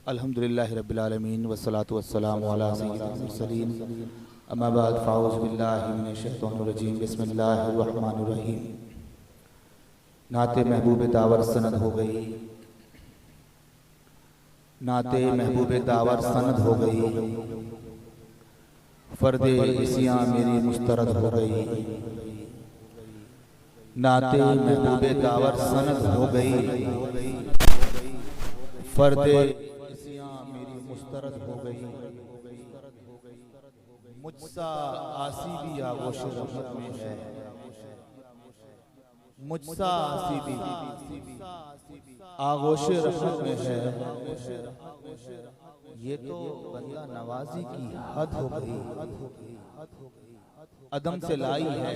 अल्हम्दुलिल्लाहि रब्बिल आलमीन वस्सलातु वस्सलामु अला सय्यिदिल मुरसलीन अम्मा बाद फ़अऊज़ु बिल्लाहि मिनश शैतानिर रजीम बिस्मिल्लाहिर रहमानिर रहीम। नाते महबूब दावर सनद हो गई, नाते महबूब दावर सनद हो गई, फ़र्दे इसियां मेरी मुस्तरद हो गई। नाते महबूब दावर सनद हो गई, फ़र्दे इसियां मेरी मुस्तरद हो गई। मुझसा आसी भी आगोश रहमत में है, मुझसा आसी भी आगोश रहमत में है। ये तो बंदा नवाजी की हद हो गई, अदम से लाई है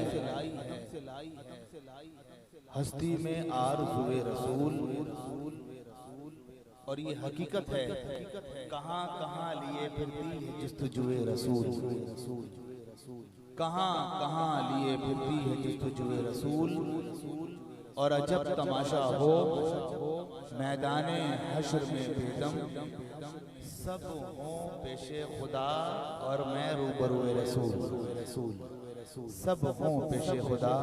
हस्ती में आरज़ुए रसूल। और ये हकीकत है, कहाँ कहाँ लिए फिरती है जस्तजुए रसूल, कहाँ कहाँ लिए फिरती है जस्तजुए रसूल। और अजब तमाशा हो मैदाने हश्र में बेदम, सब हों पेशे खुदा और मैं रूबरूए रसूल। सब हों पेशे खुदा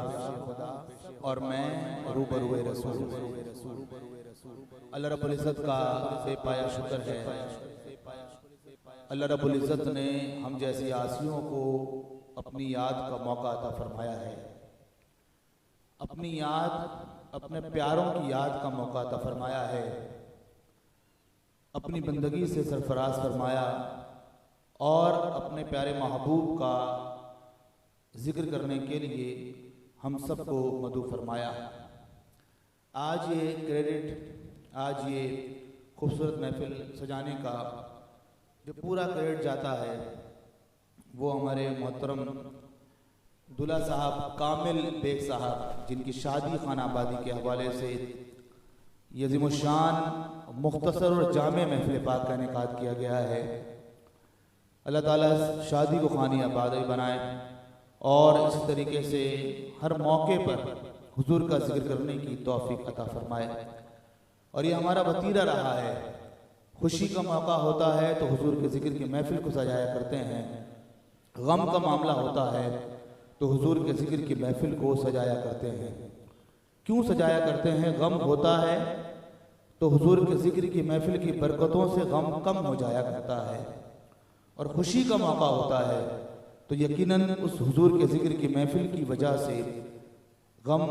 और मैं रूबरूए रसूल। अल्लाह रब्बुल इज़्ज़त का बेपाया शुक्र है। अल्लाह रब्बुल इज़्ज़त ने हम जैसी आसियों को अपनी याद का मौका अता फरमाया है, अपनी याद, अपने प्यारों की याद का मौका अता फरमाया है, अपनी बंदगी से सरफराज फरमाया और अपने प्यारे महबूब का जिक्र करने के लिए हम सबको मदऊ फरमाया। आज ये क्रेडिट, आज ये खूबसूरत महफिल सजाने का जो पूरा क्रेडिट जाता है वो हमारे मोहतरम दुल्हा साहब कामिल बेग साहब, जिनकी शादी खानाबादी के हवाले से ये अज़ीमुश्शान मुख्तसर और जामे महफिल पाक का इनेकाद किया गया है। अल्लाह ताला शादी को खानी आबाद बनाए और इस तरीके से हर मौके पर हुजूर का जिक्र करने की तौफीक अता फरमाए। और ये हमारा वतीरा रहा है, खुशी का मौका होता है तो हुजूर के जिक्र की महफिल को सजाया करते हैं, गम का मामला होता है तो हुजूर के जिक्र की महफिल को सजाया करते हैं। क्यों सजाया करते हैं? गम होता है तो हुजूर के जिक्र की महफिल की बरकतों से गम कम हो जाया करता है, और खुशी का मौका होता है तो यकीनन उस हुजूर के जिक्र की महफिल की वजह से गम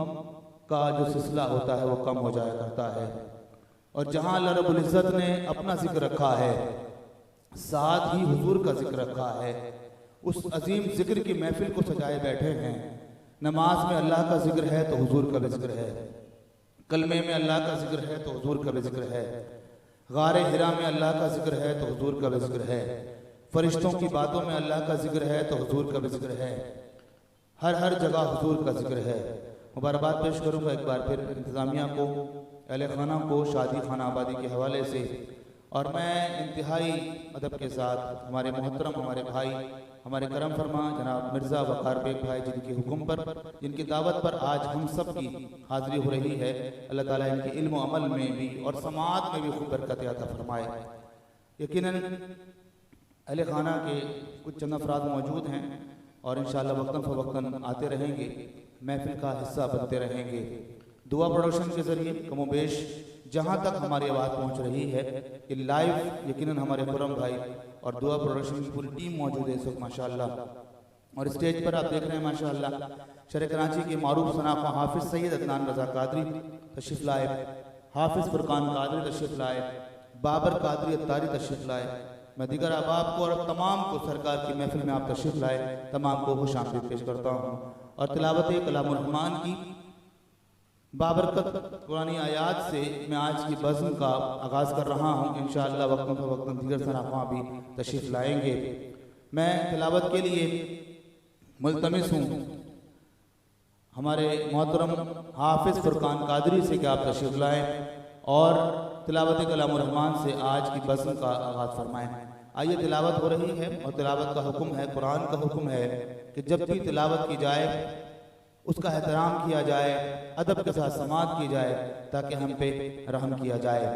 का जो सिलसिला होता है वो कम हो जाया करता है। और जहाँ अल्लाह रब्बुल इज़्ज़त ने अपना जिक्र रखा है, साथ ही हुजूर का जिक्र रखा है, उस अजीम जिक्र की महफिल को सजाए बैठे हैं। नमाज में अल्लाह का जिक्र है तो हुजूर का भी जिक्र है, कलमे में अल्लाह का जिक्र है तो हुजूर का भी जिक्र है, गारे हिरा में अल्लाह का जिक्र है तो हुजूर का भी जिक्र है, फरिश्तों की बातों में अल्लाह का जिक्र है तो हुजूर का भी जिक्र है, हर जगह हुजूर का जिक्र है। मुबारकबाद पेश करूँगा एक बार फिर इंतज़ामिया को, अहले खाना को शादी खाना आबादी के हवाले से। और मैं इंतहाई अदब के साथ हमारे मोहतरम, हमारे भाई, हमारे करम फरमा जनाब मिर्ज़ा वक़ार बेग भाई, जिनके हुक्म पर, जिनकी दावत पर आज हम सब की हाज़िरी हो रही है, अल्लाह ताला इनके इल्म व अमल में भी और समात में भी खूब बरकत अता फरमाए। यकीनन अहले खाना के कुछ चंद अफराद मौजूद हैं और इंशाअल्लाह वक्तन फ़वक्तन आते रहेंगे, महफिल का हिस्सा बनते रहेंगे। दुआ प्रोडक्शन के ज़रिए कमोबेश जहाँ तक हमारी आवाज़ पहुँच रही है कि लाइव यकीनन हमारे खुरम भाई और दुआ प्रोडक्शन की पूरी टीम मौजूद है इस वक्त माशाअल्लाह। और स्टेज पर आप देख रहे हैं माशाअल्लाह शहर कराची के मारूफ सनाफ़ा हाफिज़ सैयद अदनान रज़ा कादरी तशरीफ़ लाए, हाफिज़ फुरकान कादरी तशरीफ़ लाए, बाबर कादरी अत्तारी तशरीफ़ लाए। मैं दीगर अहबाब को और तमाम को सरकार की महफिल में आप तशरीफ़ लाए, तमाम को खुश आमदीद पेश करता हूँ। और तिलावत कलामुर रहमान की बाबरकत कुरानी आयात से मैं आज की बज़्म का आगाज़ कर रहा हूँ। इंशाअल्लाह वक्तन फ़वक्तन दीगर सनाफ़ा भी तशरीफ़ लाएंगे। मैं तिलावत के लिए मुल्तमिस हूँ हमारे मोहतरम हाफिज़ फुरकान कादरी से कि आप तशरीफ़ लाएँ और तिलावत कलामुर रहमान से आज की बज़्म का आगाज़ फरमाएँ। आइए, तिलावत हो रही है और तिलावत का हुक्म है, कुरान का हुक्म है कि जब भी तिलावत की जाए उसका एहतराम किया जाए, अदब के साथ समाअत की जाए ताकि हम पे रहम किया जाए।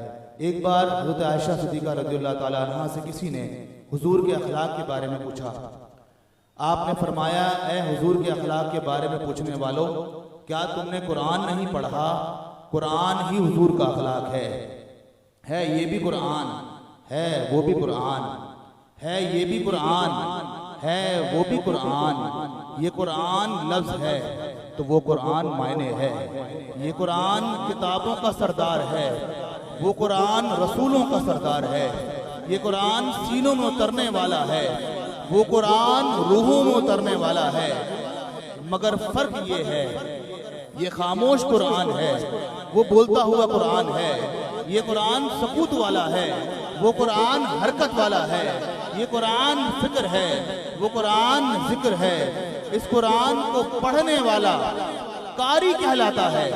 एक बार हज़रत आयशा सिद्दीक़ा रज़ियल्लाहु ताला अन्हा से किसी ने हुजूर के अखलाक के बारे में पूछा। आपने फरमाया, ए हुजूर के अखलाक के बारे में पूछने वालों, क्या तुमने कुरान नहीं पढ़ा? कुरान ही हुजूर का अखलाक है ये भी कुरान है, वो भी कुरान है, ये भी कुरान है, वो भी कुरान। ये कुरान लफ्ज़ है तो वो कुरान मायने है। ये कुरान किताबों का सरदार है, वो कुरान रसूलों का सरदार है। ये कुरान सीनों में उतरने वाला है, वो कुरान रूहों में उतरने वाला है। मगर फर्क ये है, ये खामोश कुरान है, वो बोलता हुआ कुरान है। ये कुरान सकूत वाला है, वो कुरान हरकत वाला है। ये कुरान फिक्र है, वो कुरान जिक्र है। इस कुरान को पढ़ने वाला कारी कहलाता है,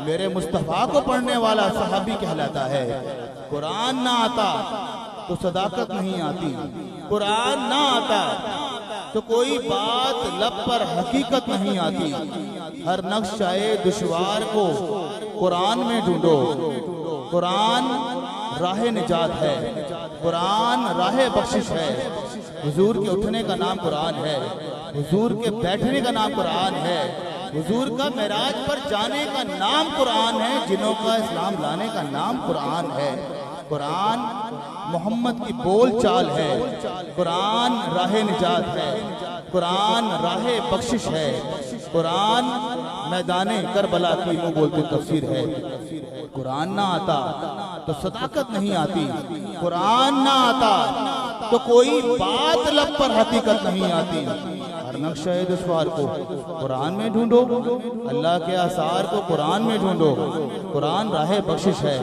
मेरे मुस्तफ़ा को पढ़ने वाला सहाबी कहलाता है। कुरान ना आता तो सदाकत नहीं आती, कुरान ना आता तो कोई बात लब पर हकीकत नहीं आती। हर नक्शाए दुश्वार को कुरान में ढूंढो। कुरान राह निजात है, कुरान राह बख्शिश है। हुजूर के उठने का नाम कुरान है, हुजूर के बैठने का नाम कुरान है, हुजूर का मेराज पर जाने का नाम कुरान है, जिन्हों का इस्लाम लाने का नाम कुरान है। कुरान मोहम्मद की बोल चाल है, कुरान राह निजात है, कुरान राह बख्शिश है, कुरान मैदाने करबला की मुंह बोलती तफसीर है। कुरान ना आता तो सदाकत नहीं आती, कुरान ना आता तो कोई बात लब पर हकीकत नहीं आती। हर नक्शा दुश्वार को कुरान में ढूंढो, अल्लाह के आसार को कुरान में ढूंढो। कुरान राह बख्शिश है,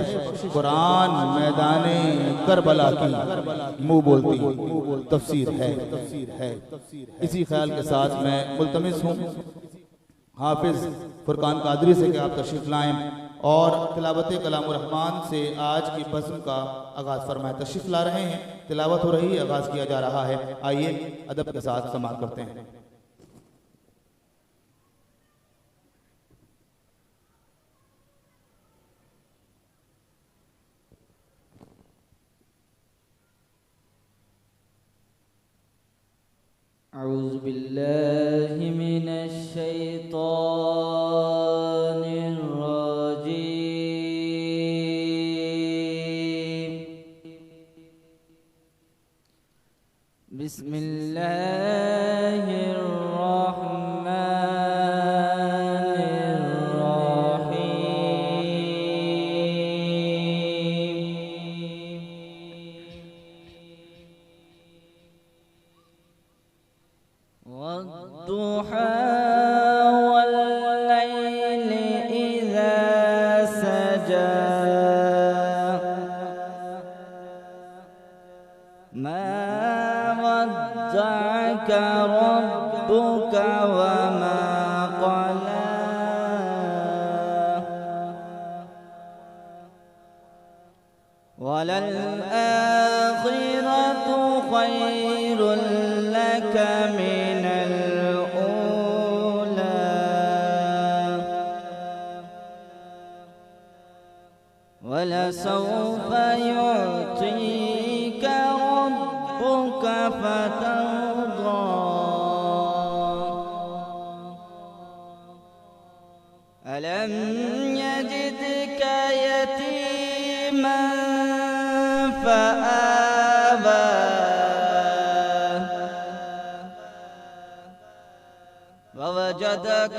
कुरान मैदाने करबला की मुंह बोलती तफसीर है। इसी ख्याल के साथ मैं मुल्तमिस हूँ हाफिज़ फुरकान कादरी से कि आप तशरीफ़ लाएँ और तिलावत कलामुर रहमान से आज की बज़्म का आगाज़ फरमाएं। तशरीफ़ ला रहे हैं, तिलावत हो रही है, आगाज़ किया जा रहा है। आइए अदब के साथ समाअत करते हैं। अऊज़ु बिल्लाहि मिनश शैतानिर रजीम। बिस्मिल्लाहिर रहमानिर रहीम। वद्दुहा वल्लैलि इज़ा सजा मा वद्दअका रब्बुका वमा क़ला वलल आखिरतु खैरुल लक मिनल ऊला वलसौफ युअतीका रब्बुका फतर्दा अलम यजिदका यतीमन फआवा ववजदक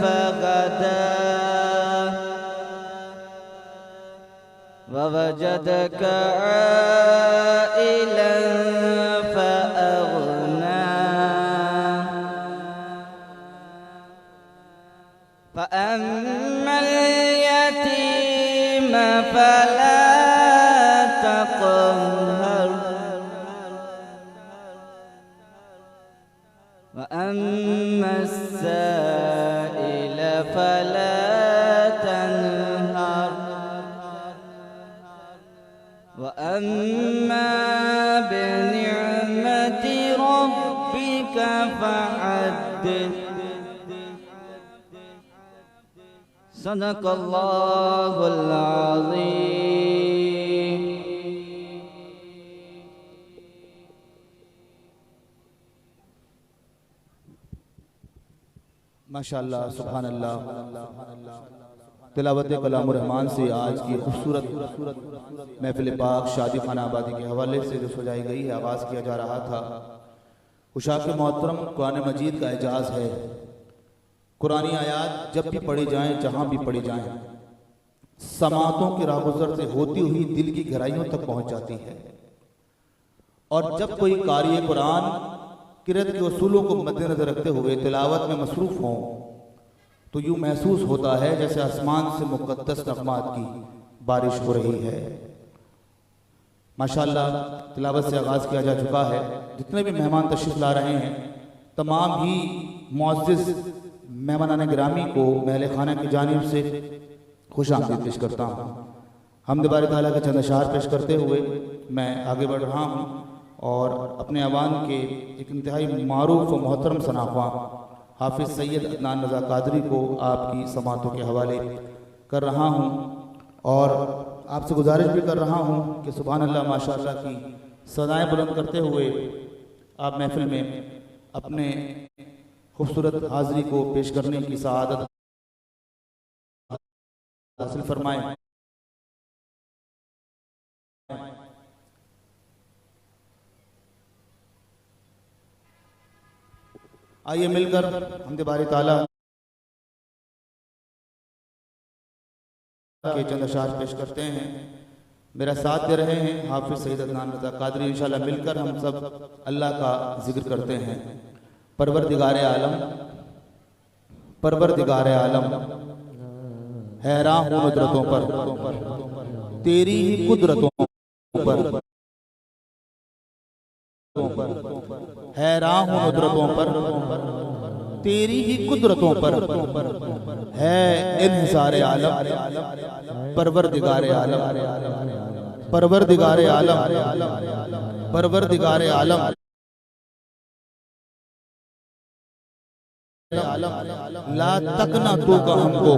फगदा ववजदक आइलन फअगना फअम्मल यतीम फला तक़हर वअम्मा अस्साइल फला तनहर वअम्मा बिनिअमति सदक़ल्लाहुल अज़ीम। माशाअल्लाह, सुभान अल्लाह। तिलावत कलाम रहमान से आज की खूबसूरत महफिल पाक शादी खाना आबादी के हवाले से जो सजाई गई है, आगाज़ किया जा रहा था। उशाक मोहतरम, कुरान मजीद का एजाज़ है। कुरानी आयात जब भी पढ़ी जाएं, जहाँ भी पढ़ी जाएं, समातों की राहगुज़र से होती हुई दिल की गहराइयों तक पहुँच जाती है। और जब कोई कारी कुरान किरत के उसूलों को मद्देनजर रखते हुए तिलावत में मसरूफ़ हों तो यूँ महसूस होता है जैसे आसमान से मुक़द्दस नग़मात की बारिश हो रही है। माशाअल्लाह, तिलावत से आगाज़ किया जा चुका है। जितने भी मेहमान तशरीफ़ ला रहे हैं, तमाम ही मुअज़्ज़िज़ मेहमानान गिरामी को महल खाना की जानिब से खुश आमदीद पेश करता हूँ। हमद बारी ताला के चंद अशआर पेश करते हुए मैं आगे बढ़ रहा हूँ और अपने अवान के एक इंतहाई मारूफ व मोहतरम सनाख्वा हाफिज़ सैयद अदनान रज़ा कादरी को आपकी समातों के हवाले कर रहा हूँ और आपसे गुजारिश भी कर रहा हूँ कि सुभान अल्लाह, माशाअल्लाह की सदाएँ बुलंद करते हुए आप महफिल में अपने खूबसूरत हाज़िरी को पेश करने की सआदत हासिल फरमाएं। आइए मिलकर हमद बारी ताला के चंद अशआर पेश करते हैं। मेरा साथ दे रहे हैं हाफिज़ सैयद अदनान रज़ा कादरी। इंशाअल्लाह मिलकर हम सब अल्लाह का जिक्र करते हैं। परवरदिगारे आलम, परवरदिगारे आलम, हैरान हूँ नुदरतों पर, तेरी ही कुदरतों पर, हैरान हूँ नुदरतों पर, तेरी ही कुदरतों पर है इन्हिसारे आलम। परवरदिगारे आलम, परवरदिगारे आलम, परवरदिगारे आलम, ला तकना तू का हमको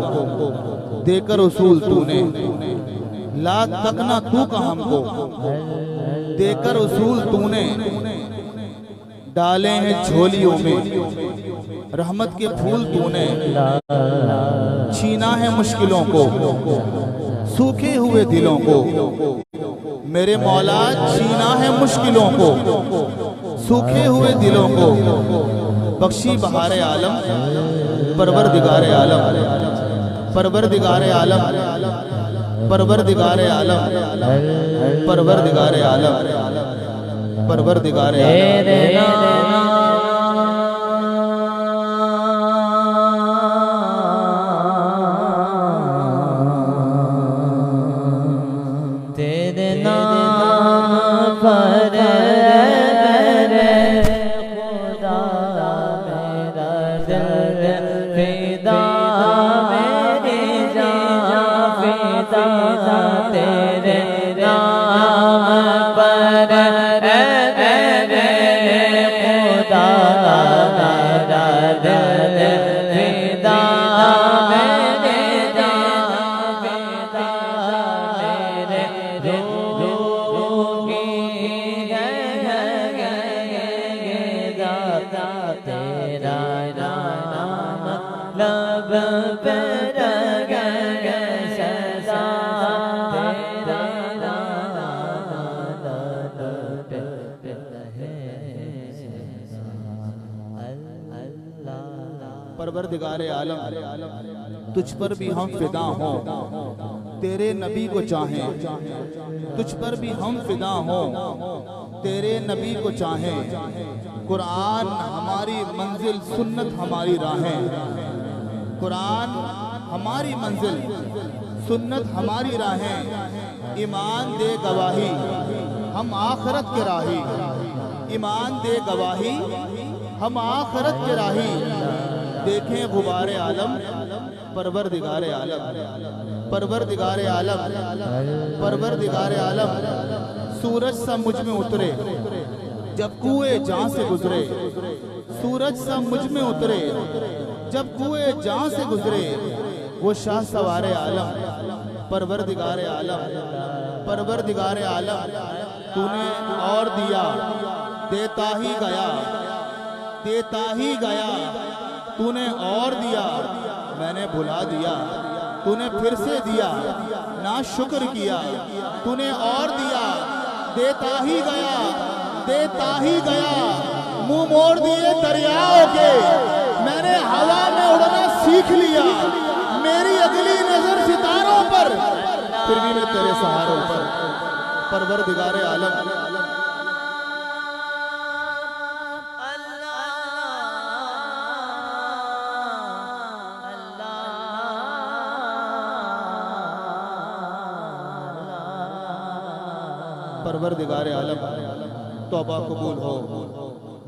देकर उसूल तूने, ला तकना तू का हमको देकर उसूल तूने, डाले हैं झोलियों में रहमत के फूल तूने, छीना है मुश्किलों को सूखे हुए दिलों को, मेरे मौला छीना है मुश्किलों को सूखे हुए दिलों को, बख्शी बहारे आलम, परवरदिगारे आलम, परवरदिगारे आलम, परवरदिगारे आलम, परवरदिगारे आलम, परवरदिगारे आलम। परवरदिगारे आलम, तुझ पर भी हम फिदा हों, तेरे नबी को चाहें, तुझ पर भी हम फिदा हों, तेरे नबी को चाहें, कुरान हमारी मंजिल, सुन्नत हमारी राहें, कुरान हमारी मंजिल, सुन्नत हमारी राहें, ईमान दे गवाही हम आखिरत के राही, ईमान दे गवाही हम आखिरत के राही, देखें गुबारे आलम, परवरदिगारे आलम, परवरदिगारे आलम, परवरदिगारे आलम, सूरज सा मुझ में उतरे जब कुएं जहां से गुजरे, सूरज सा मुझ में उतरे जब कुएं जहां से गुजरे, वो शाह सवारे आलम, परवरदिगारे आलम, परवरदिगारे आलम, तूने और दिया, देता ही गया, देता ही गया, तूने और दिया, मैंने भुला दिया, तूने फिर से दिया, ना शुक्र किया, तूने और दिया, देता ही गया, देता ही गया, मुंह मोड़ दिए दरियाओं के, मैंने हवा में उड़ना सीख लिया, मेरी अगली नजर सितारों पर, फिर भी मैं तेरे सहारों पर, परवरदिगारे आलम। परवरदिगारे आलम, तौबा कबूल हो,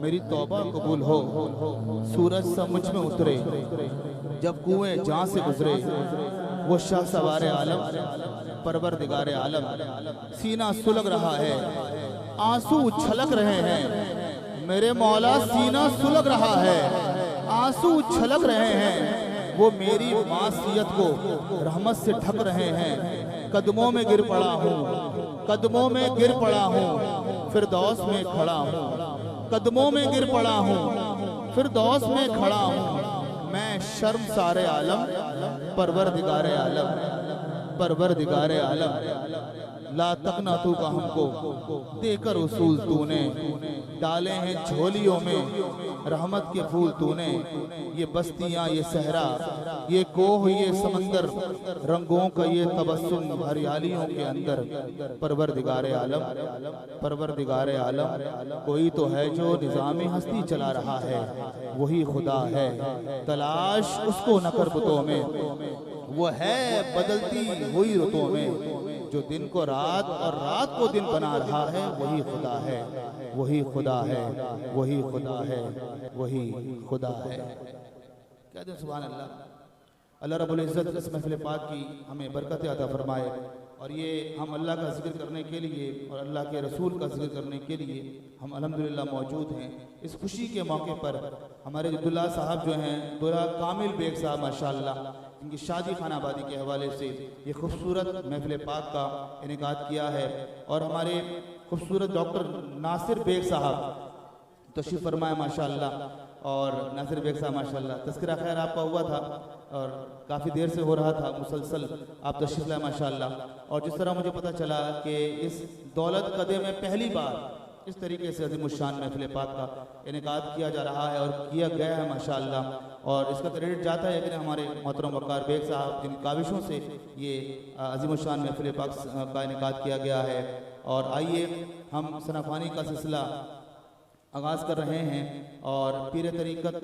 मेरी तौबा कबूल हो। सूरज सा मुझ में उतरे जब कुएं जहां से गुजरे, वो शाह सवारे आलम, परवरदिगारे आलम। सीना सुलग रहा है, आंसू छलक रहे हैं, मेरे मौला सीना सुलग रहा है, आंसू छलक रहे हैं, वो मेरी मासियत को रहमत से ढक रहे हैं। कदमों में गिर पड़ा हूँ, कदमों में गिर पड़ा हूँ, फिरदौस में खड़ा हूँ, कदमों में गिर पड़ा हूँ, फिरदौस में खड़ा हूँ। मैं शर्म सारे आलम, परवरदिगारे आलम, परवरदिगारे आलम। ला तकना तू का हमको देकर उसूल तूने, डाले हैं झोलियों में रहमत के फूल तूने। ये बस्तियां, ये सहरा, ये कोह, ये समंदर, रंगों का ये तबस्सुम हरियालियों के अंदर, परवरदिगारे आलम, परवरदिगारे आलम। कोई तो है जो निज़ामे हस्ती चला रहा है, वही खुदा है, तलाश उसको न कर बुतों में, वो है बदलती हुई रुतों में, जो दिन को रात और रात को दिन बना रहा है, वही खुदा है, वही खुदा है, वही खुदा है, वही खुदा है। कहते हैं सुभान अल्लाह। अल्लाह रब्बुल इज़्ज़त इस महफ़िल पाक की हमें बरकत अता फरमाए, और ये हम अल्लाह का जिक्र करने के लिए और अल्लाह के रसूल का जिक्र करने के लिए हम अल्हम्दुलिल्लाह मौजूद हैं। इस खुशी के मौके पर हमारे दुल्हा साहब जो हैं, दुल्हा कामिल बेग साहब माशाअल्लाह, इनकी शादी खानाबादी के हवाले से ये खूबसूरत महफिल पाक का इनेकाद किया है। और हमारे खूबसूरत डॉक्टर नासिर बेग साहब तशरीफ़ फरमाए माशाअल्लाह। और नासिर बेग साहब माशाअल्लाह, तज़किरा खैर आपका हुआ था और काफ़ी देर से हो रहा था, मुसलसल आप तशरीफ़ लाए माशाअल्लाह। और जिस तरह मुझे पता चला कि इस दौलत कदे में पहली बार इस तरीके से अज़ीमुश्शान महफ़िल पाक का इनेकाद किया जा रहा है और किया गया है माशाअल्लाह। और इसका क्रेडिट जाता है कि हमारे मोहतरम वक़ार बेग साहब, जिन काविशों से ये अज़ीमुश्शान महफ़िल पाक का इनेकाद किया गया है। और आइए हम सनाफ़ानी का सिलसिला आगाज़ कर रहे हैं, और पीर तरीक़त,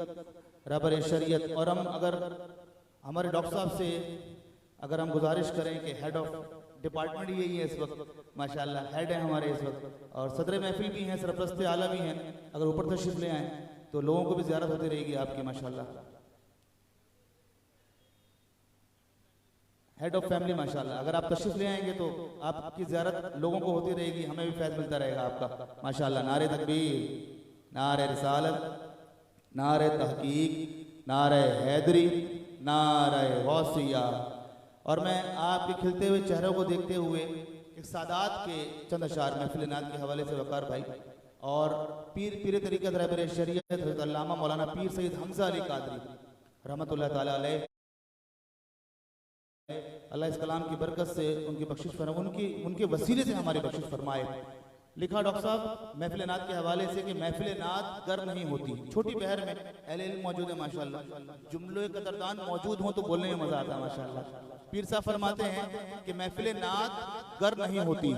रहबर शरीयत, और हम अगर हमारे डॉक्टर साहब से अगर हम गुजारिश करें कि हेड ऑफ डिपार्टमेंट यही है इस वक्त माशाअल्लाह, हेड है हमारे इस वक्त, और सदर महफिल भी हैं, सरपरस्त आला भी हैं, अगर ऊपर तशरीफ ले आएँ तो लोगों को भी ज़ियारत होती रहेगी आपकी माशाअल्लाह। हेड ऑफ फैमिली माशाअल्लाह, अगर आप तशरीफ ले आएंगे तो आपकी ज़ियारत लोगों को होती रहेगी, हमें भी फैज़ मिलता रहेगा आपका माशाअल्लाह। नारे तकबीर, नारे रिसालत, नारे तहकीक, नारे हैदरी, नारे गौसिया। और मैं आपके खिलते हुए चेहरों को देखते हुए एक सादात के चंद अशार महफिल नात के हवाले से वक़ार भाई और पीर तरीक़त रहबर शरीयत हज़रत अल्लामा मौलाना पीर सैयद हमज़ा अली कादरी रहमतुल्लाह ताला अलैह, अल्लाह इस कलाम की बरकत से उनकी बख्शिश फरमाए, उनके वसीले से हमारी बख्शिश फरमाए। लिखा डॉक्टर साहब महफिल नात के हवाले से कि महफिल नात गर नहीं होती। छोटी बहर में अहले इल्म मौजूद है माशाअल्लाह, जुमले कदरदान मौजूद हों तो बोलने में मजा आता है माशाअल्लाह। पीर साहब फरमाते हैं कि महफिल नात गर नहीं होती,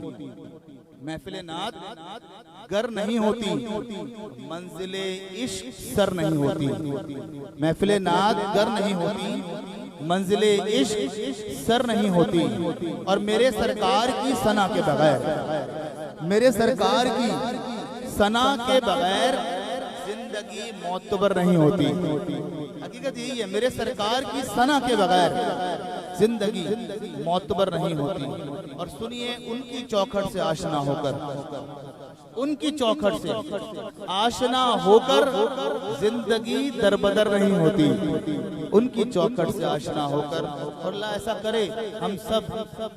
महफिल नात गर नहीं होती, मंजिले इश्क सर नहीं होती। महफिल नात गर नहीं होती, मंजिले इश्क सर नहीं होती। और मेरे सरकार की सना के बगैर, मेरे सरकार की सना के बगैर जिंदगी मोतबर नहीं होती। हकीकत यही है, मेरे सरकार की सना के बगैर जिंदगी मोतबर नहीं होती। और सुनिए उनकी चौखट से आशना होकर उनकी चौखट से आशना होकर जिंदगी दरबदर नहीं होती। उनकी चौखट से आशना होकर, और अल्लाह ऐसा करे हम सब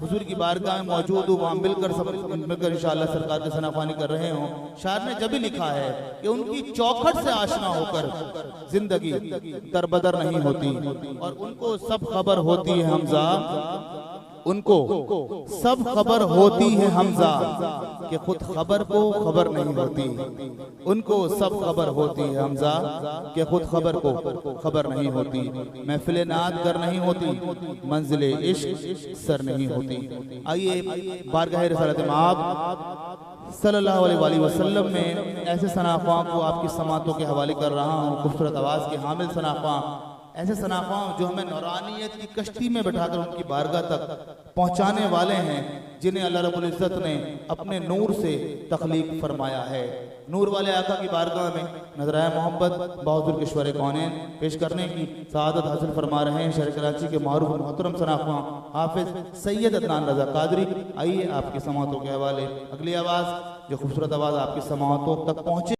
हुजूर की बारगाह में मौजूद हो, वहाँ मिलकर इंशाअल्लाह सरकार के सनाख्वानी कर रहे हों। शायर ने जब भी लिखा है कि उनकी चौखट से आशना होकर जिंदगी दरबदर नहीं होती, और उनको सब खबर होती है हमजा, उनको सब खबर होती है हमजा कि खुद खबर को खबर नहीं होती। उनको सब खबर होती है हमजा कि खुद खबर को खबर नहीं होती। महफिल नात कर नहीं होती, मंजिल इश्क सर नहीं होती। आइए बारगाह रिसालत मआब सल्लल्लाहु अलैहि वसल्लम में ऐसे सनाफ़ा को आपकी समातों के हवाले कर रहा हूँ। खूबसूरत आवाज़ के हामिल सनाफ़ा, ऐसे सनाफ़ा जो हमें नौरानियत की कश्ती में बैठाकर उनकी बारगाह तक पहुँचाने वाले हैं, जिन्हें अल्लाह रब्बुल इज़्ज़त ने अपने नूर से तख्लीक फरमाया है। नूर वाले आका की बारगाह में नज़राए मोहब्बत बहादुर किश्वर कौनैन पेश करने की सआदत हासिल फरमा रहे हैं शहर कराची के मारूफ मोहतरम सनाफ़ा हाफिज़ सैयद अदनान रज़ा कादरी। आइए आपकी समातों के हवाले अगली आवाज़, जो खूबसूरत आवाज़ आपकी समातों तक पहुँचे।